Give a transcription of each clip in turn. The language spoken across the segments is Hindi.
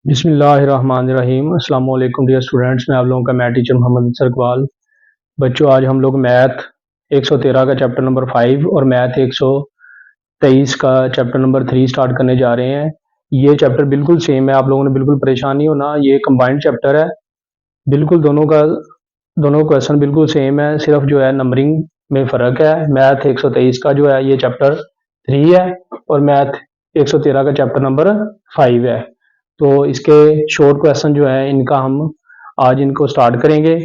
बिस्मिल्लाहिर्रहमानिर्रहीम। अस्सलाम वालेकुम डियर स्टूडेंट्स, मैं आप लोगों का मैथ टीचर मोहम्मद अंसर इकबाल। बच्चों, आज हम लोग मैथ 113 का चैप्टर नंबर 5 और मैथ 123 का चैप्टर नंबर 3 स्टार्ट करने जा रहे हैं। ये चैप्टर बिल्कुल सेम है, आप लोगों ने बिल्कुल परेशान नहीं होना। ये कंबाइंड चैप्टर है, बिल्कुल दोनों क्वेश्चन बिल्कुल सेम है, सिर्फ जो है नंबरिंग में फ़र्क है। मैथ 123 का जो है ये चैप्टर 3 है और मैथ 113 का चैप्टर नंबर 5 है। तो इसके शॉर्ट क्वेश्चन जो है इनका हम आज इनको स्टार्ट करेंगे।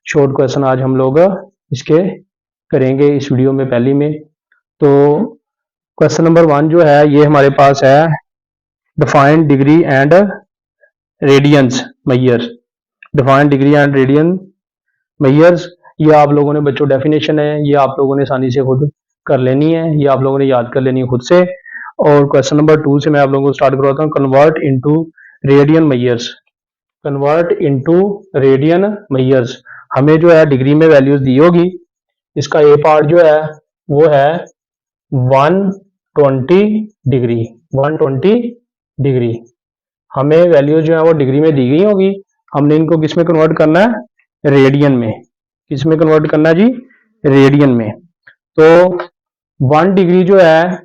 शॉर्ट क्वेश्चन आज हम लोग इसके करेंगे इस वीडियो में पहली में। तो क्वेश्चन नंबर 1 जो है ये हमारे पास है, define degree and radians measures. Define degree and radian measures, ये आप लोगों ने बच्चों डेफिनेशन है, ये आप लोगों ने आसानी से खुद कर लेनी है, ये आप लोगों ने याद कर लेनी है खुद से। और क्वेश्चन नंबर 2 से मैं आप लोगों को स्टार्ट करवाता हूँ, convert into radian measures. Convert into radian measures, हमें जो है डिग्री में वैल्यूज दी होगी। इसका ए पार्ट जो है वो है 120 डिग्री। 120 डिग्री हमें वैल्यूज जो है वो डिग्री में दी गई होगी। हमने इनको किस में कन्वर्ट करना है? रेडियन में। किस में कन्वर्ट करना है जी? रेडियन में। तो 1 डिग्री जो है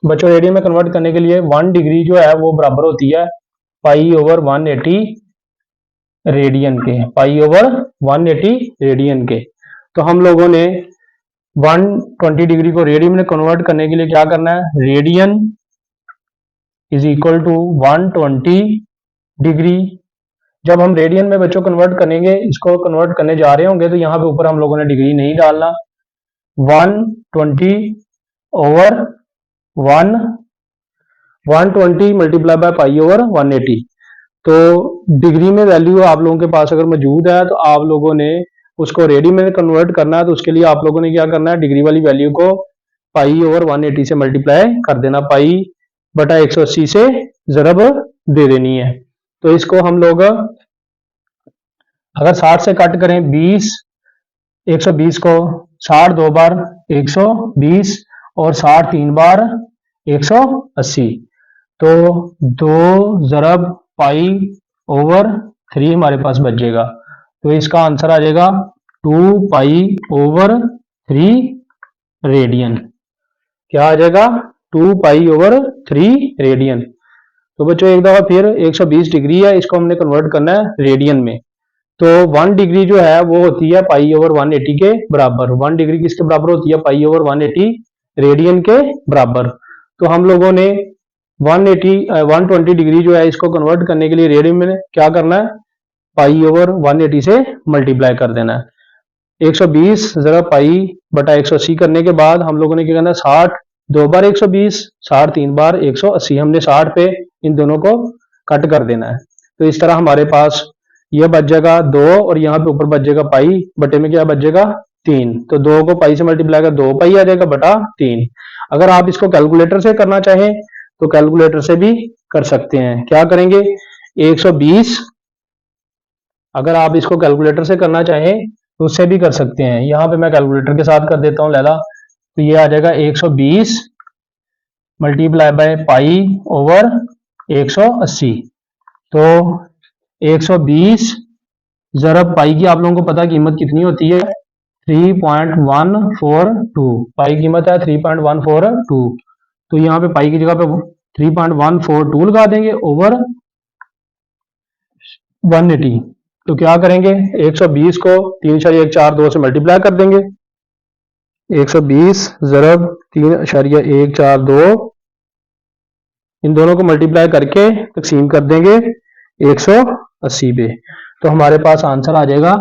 बच्चों, रेडियन में कन्वर्ट करने के लिए 1 डिग्री जो है वो बराबर होती है पाई ओवर 180 रेडियन के। पाई ओवर 180 रेडियन के। तो हम लोगों ने 120 डिग्री को रेडियन में कन्वर्ट करने के लिए क्या करना है? Radian is equal to 120 degree. जब हम रेडियन में बच्चों कन्वर्ट करेंगे, इसको कन्वर्ट करने जा रहे होंगे, तो यहाँ पे ऊपर हम लोगों ने डिग्री नहीं डालना। 120 over 120 multiply by pi over 180। तो डिग्री में वैल्यू आप लोगों के पास अगर मौजूद है तो आप लोगों ने उसको रेडियन में कन्वर्ट करना है। तो उसके लिए आप लोगों ने क्या करना है? डिग्री वाली वैल्यू को पाई ओवर 180 से मल्टीप्लाई कर देना। पाई बटा 180 से जरब दे देनी है। तो इसको हम लोग अगर 60 से कट करें 20, 120 को 60 दो बार 120 और 60 तीन बार 180। तो 2 जरब पाई ओवर 3 हमारे पास बचेगा। तो इसका आंसर आ जाएगा 2 पाई ओवर 3 रेडियन। क्या आ जाएगा? 2 पाई ओवर 3 रेडियन। तो बच्चों एक दफा फिर 120 डिग्री है, इसको हमने कन्वर्ट करना है रेडियन में। तो 1 डिग्री जो है वो होती है पाई ओवर 180 के बराबर। 1 डिग्री किसके बराबर होती है? पाई ओवर 180 रेडियन के बराबर। तो हम लोगों ने 120 डिग्री जो है इसको कन्वर्ट करने के लिए रेडियन में क्या करना है? पाई ओवर 180 से मल्टीप्लाई कर देना है। 120 जरा पाई बटा 180 करने के बाद हम लोगों ने क्या करना है? 60 दो बार 120, 60 तीन बार 180। हमने 60 पे इन दोनों को कट कर देना है। तो इस तरह हमारे पास यह बच जाएगा 2 और यहाँ पे ऊपर बच जाएगा पाई बटे में क्या बच जाएगा? 3। तो 2 को पाई से मल्टीप्लाई कर 2 पाई आ जाएगा बटा 3। अगर आप इसको कैलकुलेटर से करना चाहें तो कैलकुलेटर से भी कर सकते हैं। क्या करेंगे? 120, अगर आप इसको कैलकुलेटर से करना चाहें तो उससे भी कर सकते हैं। यहाँ पे मैं कैलकुलेटर के साथ कर देता हूँ लैला। तो ये आ जाएगा 120 मल्टीप्लाई बाय पाई ओवर 180। तो 120 जरब पाई की आप लोगों को पता कीमत कितनी होती है? 3.142। पाई कीमत है 3.142। तो यहाँ पे पाई की जगह पे 3.142 लगा देंगे ओवर 180। तो क्या करेंगे? 120 को 3.142 से मल्टीप्लाई कर देंगे। 120 जरब 3.142, इन दोनों को मल्टीप्लाई करके तकसीम कर देंगे 180 पे। तो हमारे पास आंसर आ जाएगा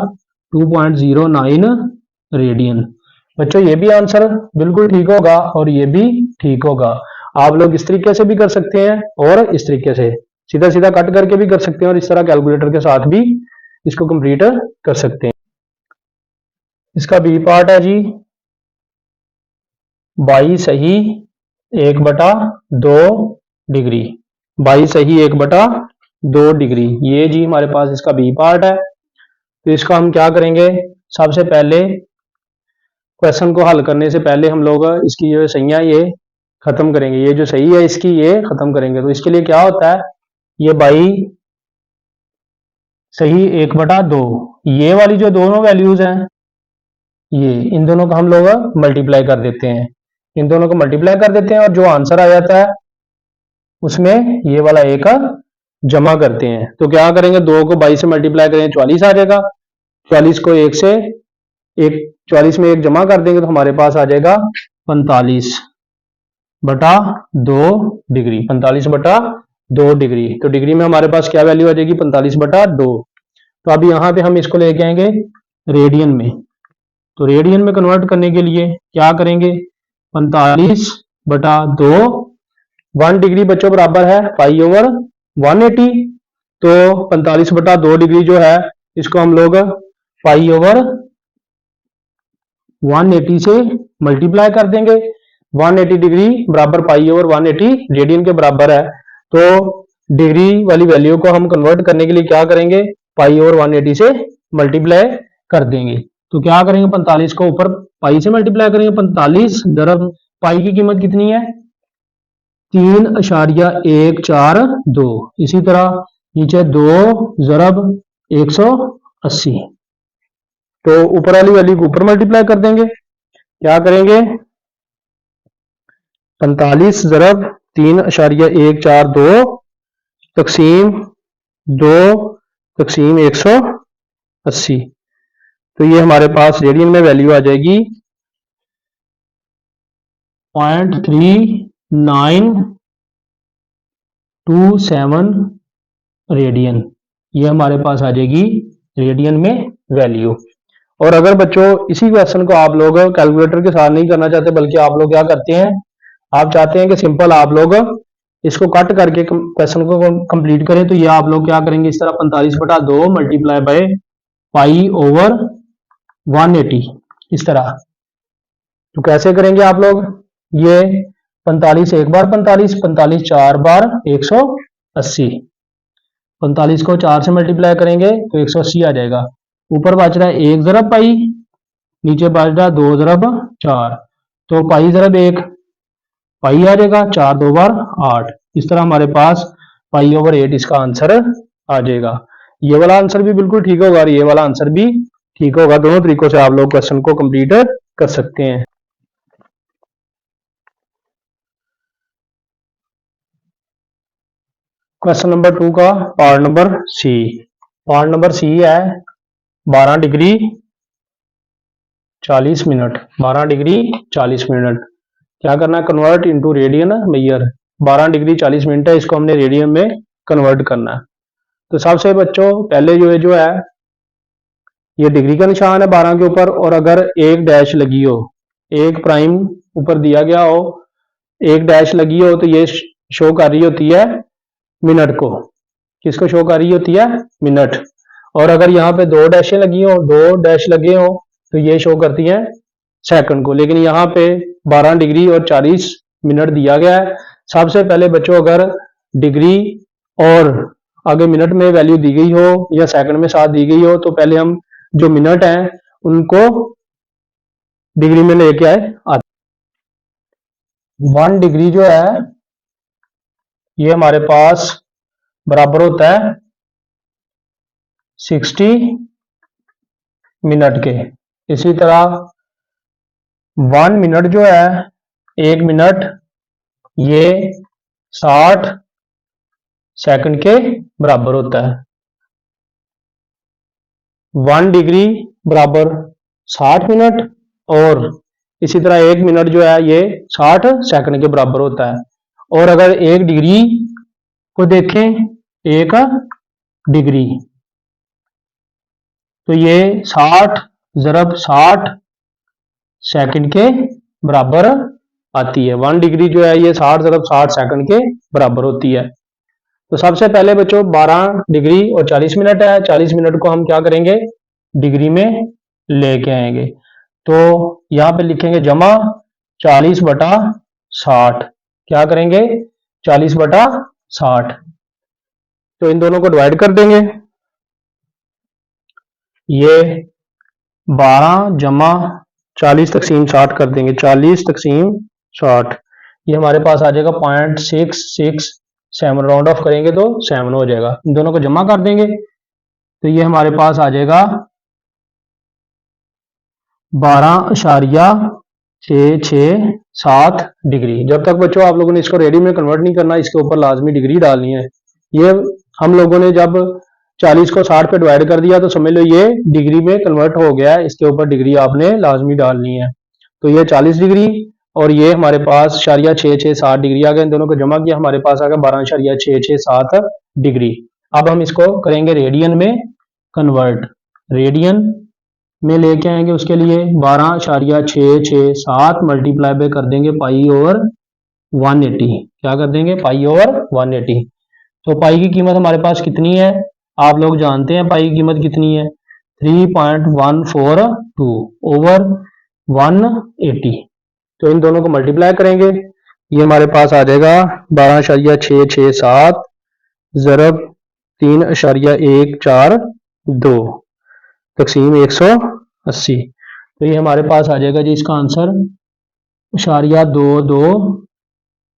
2.09 रेडियन। बच्चों ये भी आंसर बिल्कुल ठीक होगा और ये भी ठीक होगा। आप लोग इस तरीके से भी कर सकते हैं और इस तरीके से सीधा सीधा कट करके भी कर सकते हैं और इस तरह कैलकुलेटर के साथ भी इसको कंप्लीट कर सकते हैं। इसका बी पार्ट है जी 22 सही 1/2 डिग्री। 22 सही 1/2 डिग्री, ये जी हमारे पास इसका बी पार्ट है। तो इसका हम क्या करेंगे? सबसे पहले क्वेश्चन को हल करने से पहले हम लोग इसकी जो सहियां ये खत्म करेंगे। ये जो सही है इसकी ये खत्म करेंगे। तो इसके लिए क्या होता है? ये बाई सही 1/2। ये वाली जो दोनों वैल्यूज हैं, ये इन दोनों को हम लोग मल्टीप्लाई कर देते हैं, इन दोनों को मल्टीप्लाई कर देते हैं और जो आंसर आ जाता है उसमें ये वाला एक जमा करते हैं। तो क्या करेंगे, 2 को 22 से मल्टीप्लाई करें 44 आ जाएगा, 44 को 1 से एक 44 में 1 जमा कर देंगे तो हमारे पास आ जाएगा 45/2 डिग्री, 45/2 डिग्री। तो डिग्री में हमारे पास क्या वैल्यू आ जाएगी, 45/2। तो अभी यहाँ पे हम इसको लेके आएंगे रेडियन में। तो रेडियन में कन्वर्ट करने के लिए क्या करेंगे, 45/2, 1 डिग्री बच्चों बराबर है पाई/180। तो 45/2 डिग्री जो है इसको हम लोग पाई/180 से मल्टीप्लाई कर देंगे। 180 डिग्री बराबर पाई/180 रेडियन के बराबर है। तो डिग्री वाली वैल्यू को हम कन्वर्ट करने के लिए क्या करेंगे, पाई/180 से मल्टीप्लाई कर देंगे। तो क्या करेंगे, 45 को ऊपर पाई से मल्टीप्लाई करेंगे, 45 दरब पाई की कीमत कितनी है 3.142। इसी तरह नीचे 2 ज़रब 180। तो ऊपर वाली वैल्यू को ऊपर मल्टीप्लाई कर देंगे। क्या करेंगे, 45 ज़रब 3.142 तकसीम 2 तकसीम 180। तो ये हमारे पास रेडियन में वैल्यू आ जाएगी 0.3927 रेडियन। ये हमारे पास आ जाएगी रेडियन में वैल्यू। और अगर बच्चों इसी क्वेश्चन को आप लोग कैलकुलेटर के साथ नहीं करना चाहते, बल्कि आप लोग क्या करते हैं, आप चाहते हैं कि सिंपल आप लोग इसको कट करके क्वेश्चन को कंप्लीट करें, तो ये आप लोग क्या करेंगे, इस तरह 45/2 मल्टीप्लाई बाय पाई/180 इस तरह। तो कैसे करेंगे आप लोग, ये 45 एक बार 45, 45 4 बार 180, 45 को 4 से मल्टीप्लाई करेंगे तो 180 आ जाएगा। ऊपर बच रहा है 1 ज़रब पाई, नीचे बच रहा है 2 ज़रब 4। तो पाई ज़रब 1 पाई आ जाएगा, 4 2 बार 8। इस तरह हमारे पास पाई/8 इसका आंसर आ जाएगा। ये वाला आंसर भी बिल्कुल ठीक होगा और ये वाला आंसर भी ठीक होगा। दोनों तरीकों से आप लोग क्वेश्चन को कंप्लीट कर सकते हैं। क्वेश्चन नंबर 2 का part number C. Part number C है 12 डिग्री 40 मिनट, 12 डिग्री 40 मिनट। क्या करना है, convert into radian mayor. 12 degree 40 minute है, इसको हमने रेडियन में कन्वर्ट करना है। तो सबसे बच्चों पहले जो है ये डिग्री का निशान है 12 के ऊपर, और अगर एक डैश लगी हो, एक प्राइम ऊपर दिया गया हो, एक डैश लगी हो, तो ये शो कर रही होती है मिनट को। किसको शो कर रही होती है, मिनट। और अगर यहाँ पे 2 डैशें लगी हो, 2 डैश लगे हो, तो ये शो करती है सेकंड को। लेकिन यहाँ पे 12 डिग्री और 40 मिनट दिया गया है। सबसे पहले बच्चों अगर डिग्री और आगे मिनट में वैल्यू दी गई हो या सेकंड में साथ दी गई हो, तो पहले हम जो मिनट हैं उनको डिग्री में लेके आए। 1 डिग्री जो है ये हमारे पास बराबर होता है 60 मिनट के। इसी तरह 1 मिनट जो है, 1 मिनट ये 60 सेकंड के बराबर होता है। 1 डिग्री बराबर 60 मिनट, और इसी तरह 1 मिनट जो है ये 60 सेकंड के बराबर होता है। और अगर 1 डिग्री को देखें, 1 डिग्री, तो ये 60 ज़रब 60 सेकंड के बराबर आती है। 1 डिग्री जो है ये 60 ज़रब 60 सेकंड के बराबर होती है। तो सबसे पहले बच्चों 12 डिग्री और 40 मिनट है, 40 मिनट को हम क्या करेंगे, डिग्री में लेके आएंगे। तो यहाँ पे लिखेंगे जमा 40/60। क्या करेंगे, 40/60। तो इन दोनों को डिवाइड कर देंगे। ये 12 जमा 40 तकसीम 60 कर देंगे, 40 तकसीम 60। ये हमारे पास आ जाएगा 0.667, राउंड ऑफ करेंगे तो 7 हो जाएगा। इन दोनों को जमा कर देंगे। तो ये हमारे पास आ जाएगा 12.667 डिग्री। जब तक बच्चों आप लोगों ने इसको रेडियन में कन्वर्ट नहीं करना, इसके ऊपर लाजमी डिग्री डालनी है। ये हम लोगों ने जब 40 को 60 पे डिवाइड कर दिया तो समझ लो ये डिग्री में कन्वर्ट हो गया है, इसके ऊपर डिग्री आपने लाजमी डालनी है। तो ये 40 डिग्री और ये हमारे पास 667 डिग्री आ गया, इन दोनों को जमा किया हमारे पास आ गया 12.667 डिग्री। अब हम इसको करेंगे रेडियन में कन्वर्ट। रेडियन में लेके आएंगे, उसके लिए 12.667 मल्टीप्लाई बाय कर देंगे पाई ओवर 180। क्या कर देंगे? Pi over 180। तो पाई की कीमत हमारे पास कितनी है? आप लोग जानते हैं पाई की कीमत कितनी है, 3.142 ओवर 180। तो इन दोनों को मल्टीप्लाई करेंगे, ये हमारे पास आ जाएगा 12.667 ज़रब 3.142 तकसीम 180। तो ये हमारे पास आ जाएगा जी इसका आंसर 0.22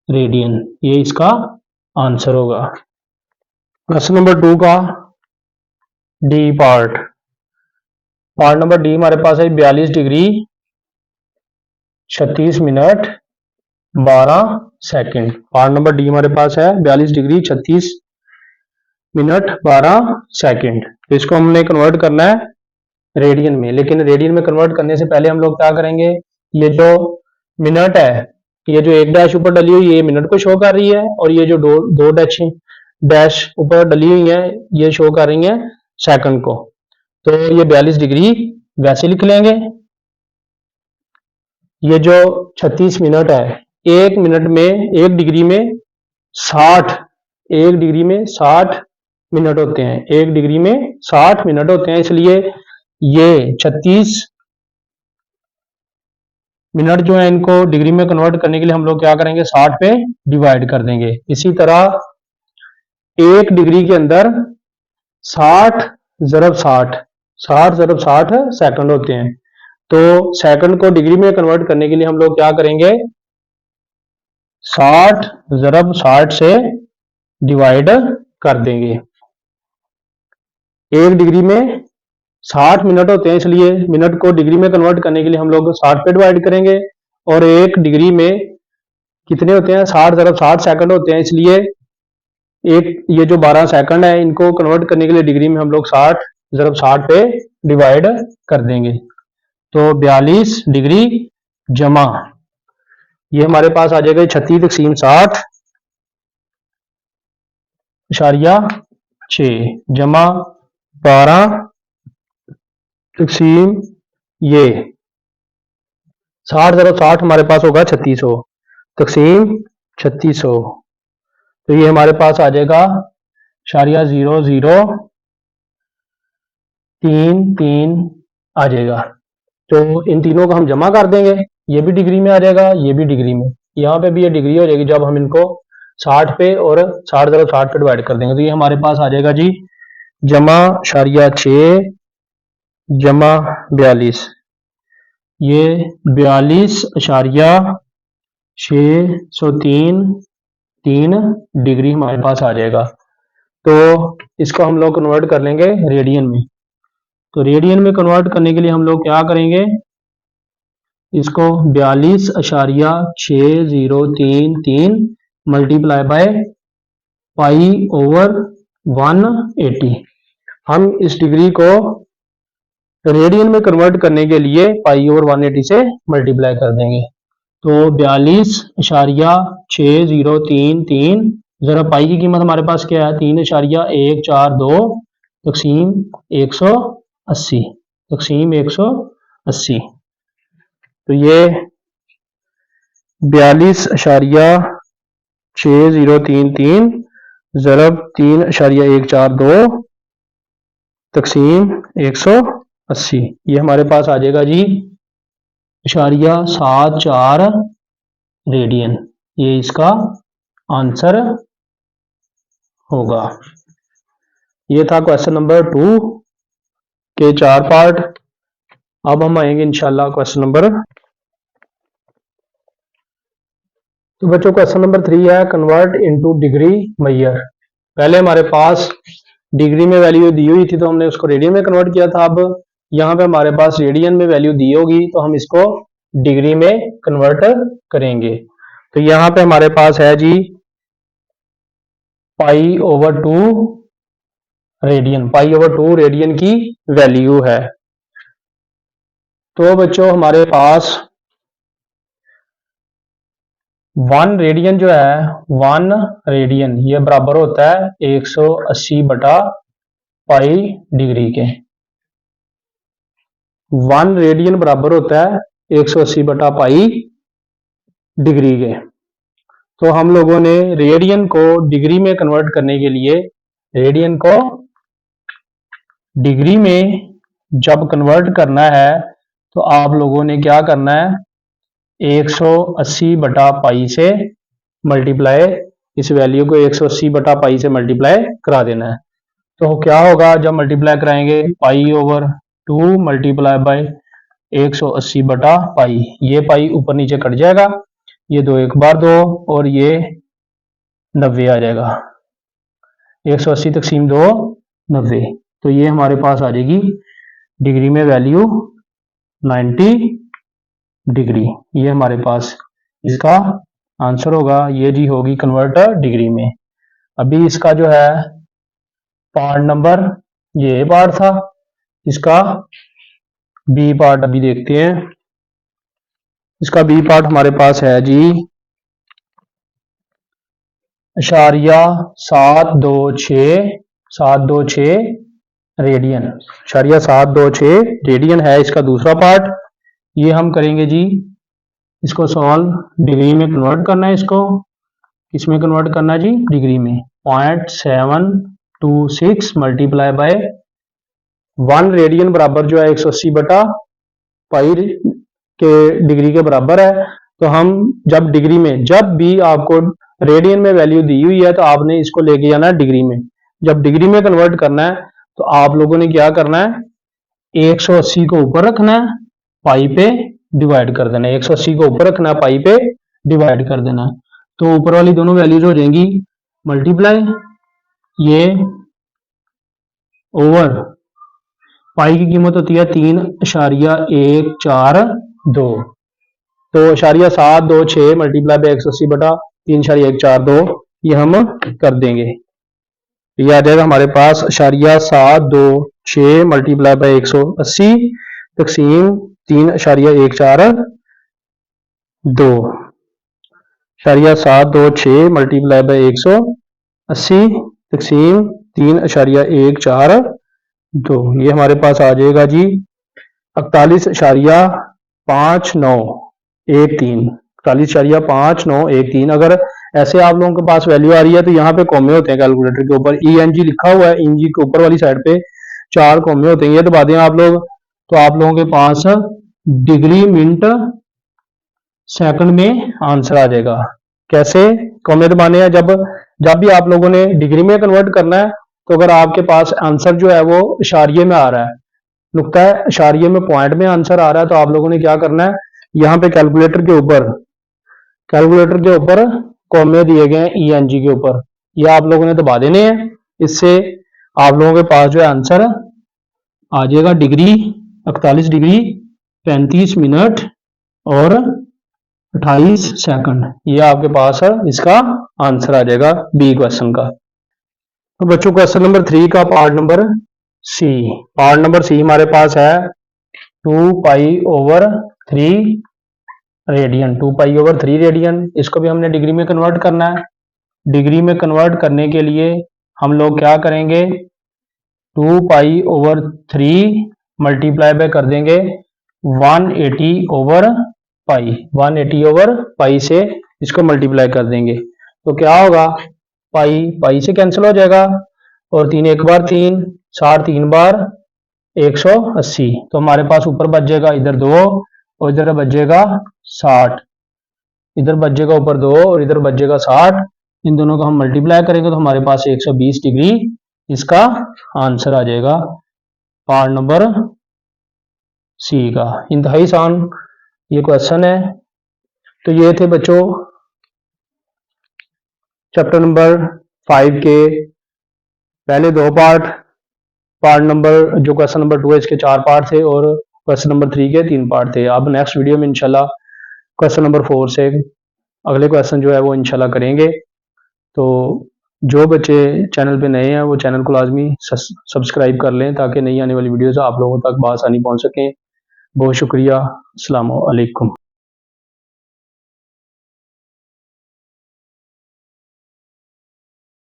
रेडियन। ये इसका आंसर होगा। क्वेश्चन नंबर 2 का डी पार्ट नंबर डी हमारे पास है 42 degree 36 minute 12 second. Part number D हमारे पास है 42 डिग्री 36 मिनट 12 सेकंड। तो इसको हमने कन्वर्ट करना है रेडियन में, लेकिन रेडियन में कन्वर्ट करने से पहले हम लोग क्या करेंगे, ये जो मिनट है, ये जो एक डैश ऊपर डली हुई है ये मिनट को शो कर रही है, और ये जो दो डैश ऊपर डली हुई है ये शो कर रही है सेकंड को। तो ये 42 डिग्री वैसे लिख लेंगे। ये जो 36 मिनट है, एक मिनट में एक डिग्री में 60 मिनट होते हैं, एक डिग्री में 60 मिनट होते हैं, इसलिए ये 36 मिनट जो है इनको डिग्री में कन्वर्ट करने के लिए हम लोग क्या करेंगे, 60 पे डिवाइड कर देंगे। इसी तरह एक डिग्री के अंदर 60 ज़रब 60 सेकंड होते हैं। तो सेकंड को डिग्री में कन्वर्ट करने के लिए हम लोग क्या करेंगे, 60 ज़रब 60 से डिवाइड कर देंगे। एक डिग्री में 60 मिनट होते हैं, इसलिए मिनट को डिग्री में कन्वर्ट करने के लिए हम लोग 60 पे डिवाइड करेंगे। और एक डिग्री में कितने होते हैं, 60 ज़रब 60 सेकंड होते हैं, इसलिए एक ये जो 12 सेकंड है इनको कन्वर्ट करने के लिए डिग्री में हम लोग 60 ज़रब 60 पे डिवाइड कर देंगे। तो 42 डिग्री जमा ये हमारे पास आ जाएगा 36 तकसीम 60.6 जमा 12 तकसीम ये 60 ज़रब 60 हमारे पास होगा 3600 तकसीम 3600। तो ये हमारे पास आ जाएगा 0.0033 आ जाएगा। तो इन तीनों को हम जमा कर देंगे, ये भी डिग्री में आ जाएगा, ये भी डिग्री में, यहाँ पे भी ये डिग्री हो जाएगी जब हम इनको 60 पे और 60 ज़रब 60 पे डिवाइड कर देंगे। तो ये हमारे पास आ जाएगा जी जमा 0.6 जमा 42, ये 42.603 डिग्री हमारे पास आ जाएगा। तो इसको हम लोग कन्वर्ट कर लेंगे रेडियन में। तो रेडियन में कन्वर्ट करने के लिए हम लोग क्या करेंगे, इसको 42.6033 मल्टीप्लाई बाय पाई ओवर 180। हम इस डिग्री को रेडियन में कन्वर्ट करने के लिए पाई ओवर 180 से मल्टीप्लाई कर देंगे। तो 42.6033 जरा पाई की कीमत हमारे पास क्या है, 3.142 तकसीम 180 तकसीम 180। तो ये 42.6033 ज़रब 3.142 तकसीम 180, ये हमारे पास आ जाएगा जी 0.74 रेडियन। ये इसका आंसर होगा। ये था क्वेश्चन नंबर 2 के 4 पार्ट। अब हम आएंगे इंशाल्लाह क्वेश्चन नंबर, तो बच्चों क्वेश्चन नंबर 3 है कन्वर्ट इनटू डिग्री मेजर। पहले हमारे पास डिग्री में वैल्यू दी हुई थी तो हमने उसको रेडियन में कन्वर्ट किया था। अब यहाँ पे हमारे पास रेडियन में वैल्यू दी होगी तो हम इसको डिग्री में कन्वर्ट करेंगे। तो यहाँ पे हमारे पास है जी π/2 रेडियन, π/2 रेडियन की वैल्यू है। तो बच्चों हमारे पास 1 रेडियन जो है, 1 रेडियन ये बराबर होता है 180/π डिग्री के। 1 रेडियन बराबर होता है 180/π डिग्री के। तो हम लोगों ने रेडियन को डिग्री में कन्वर्ट करने के लिए, रेडियन को डिग्री में जब कन्वर्ट करना है तो आप लोगों ने क्या करना है, 180/π से मल्टीप्लाई, इस वैल्यू को 180/π से मल्टीप्लाई करा देना है। तो क्या होगा जब मल्टीप्लाई कराएंगे, π/2 मल्टीप्लाई बाय 180/π, ये पाई ऊपर नीचे कट जाएगा, ये 2 एक बार 2 और ये 90 आ जाएगा, 180 तकसीम 2 90। तो ये हमारे पास आ जाएगी डिग्री में वैल्यू 90 डिग्री। ये हमारे पास इसका आंसर होगा, ये जी होगी कन्वर्ट डिग्री में। अभी इसका जो है पार्ट नंबर, ये पार्ट था, इसका बी पार्ट अभी देखते हैं। इसका बी पार्ट हमारे पास है जी 726 रेडियन, 726 रेडियन है इसका दूसरा पार्ट। ये हम करेंगे जी, इसको सॉल्व डिग्री में कन्वर्ट करना है, इसको किसमें कन्वर्ट करना है जी, डिग्री में। 0.726 मल्टीप्लाई बाय 1 रेडियन बराबर जो है 180/π के डिग्री के बराबर है। तो हम जब डिग्री में, जब भी आपको रेडियन में वैल्यू दी हुई है तो आपने इसको लेके जाना है डिग्री में। जब डिग्री में कन्वर्ट करना है तो आप लोगों ने क्या करना है, 180 को ऊपर रखना है, पाई पे डिवाइड कर देना है, 180 को ऊपर रखना है, पाई पे डिवाइड कर देना है। तो ऊपर वाली दोनों वैल्यूज हो जाएंगी मल्टीप्लाई, ये ओवर पाई की कीमत होती है 3.142, तो 726 मल्टीप्लाई बाय 180/3.142 ये हम कर देंगे। ये आ जाएगा हमारे पास 726 मल्टीप्लाई बाय 180 तकसीम 3.142, 726 मल्टीप्लाई बाय 180 तकसीम 3.142, ये हमारे पास आ जाएगा जी 41.5913, 41.5913। अगर ऐसे आप लोगों के पास वैल्यू आ रही है तो यहाँ पे कॉमे होते हैं कैलकुलेटर के ऊपर, ENG लिखा हुआ है, ENG के ऊपर वाली साइड पे 4 कॉमे होते हैं, ये दबा दें आप लोग तो आप लोगों के पास डिग्री मिनट सेकंड में आंसर आ जाएगा। कैसे कॉमे दबाने हैं, जब भी आप लोगों ने डिग्री में कन्वर्ट करना है तो अगर आपके पास आंसर जो है वो इशारिये में आ रहा है, नुक्ता है इशारिये में, पॉइंट में आंसर आ रहा है, तो आप लोगों ने क्या करना है, यहाँ पे कैलकुलेटर के ऊपर कॉमे दिए गए हैं ENG के ऊपर, ये आप लोगों ने दबा देने हैं। इससे आप लोगों के पास जो है आंसर आ जाएगा डिग्री 41 डिग्री 35 मिनट और 28 सेकंड, ये आपके पास इसका आंसर आ जाएगा बी क्वेश्चन का। तो बच्चों क्वेश्चन नंबर 3 का पार्ट नंबर सी, हमारे पास है 2π/3 रेडियन, 2π/3 रेडियन। इसको भी हमने डिग्री में कन्वर्ट करना है। डिग्री में कन्वर्ट करने के लिए हम लोग क्या करेंगे, 2π/3 मल्टीप्लाई बाय कर देंगे 180/π से इसको मल्टीप्लाई कर देंगे, तो क्या होगा, पाई से कैंसिल हो जाएगा और 3 एक बार 3, 4 3 बार 180, तो हमारे पास ऊपर बच जाएगा इधर 2 और इधर बच जाएगा 60, इधर बच जाएगा ऊपर 2 और इधर बच जाएगा 60, इन दोनों को हम मल्टीप्लाई करेंगे तो हमारे पास 120 डिग्री इसका आंसर आ जाएगा पार्ट नंबर सी का। इंतहाई आसान ये क्वेश्चन है। तो ये थे बच्चों चैप्टर नंबर 5 के पहले दो पार्ट नंबर जो क्वेश्चन नंबर 2 है इसके 4 पार्ट थे और क्वेश्चन नंबर 3 के 3 पार्ट थे। अब नेक्स्ट वीडियो में इंशाल्लाह क्वेश्चन नंबर 4 से अगले क्वेश्चन जो है वो इंशाल्लाह करेंगे। तो जो बच्चे चैनल पे नए हैं वो चैनल को लाजमी सब्सक्राइब कर लें ताकि नई आने वाली वीडियोस आप लोगों तक बआसानी पहुंच सकें। बहुत शुक्रिया। अस्सलाम वालेकुम।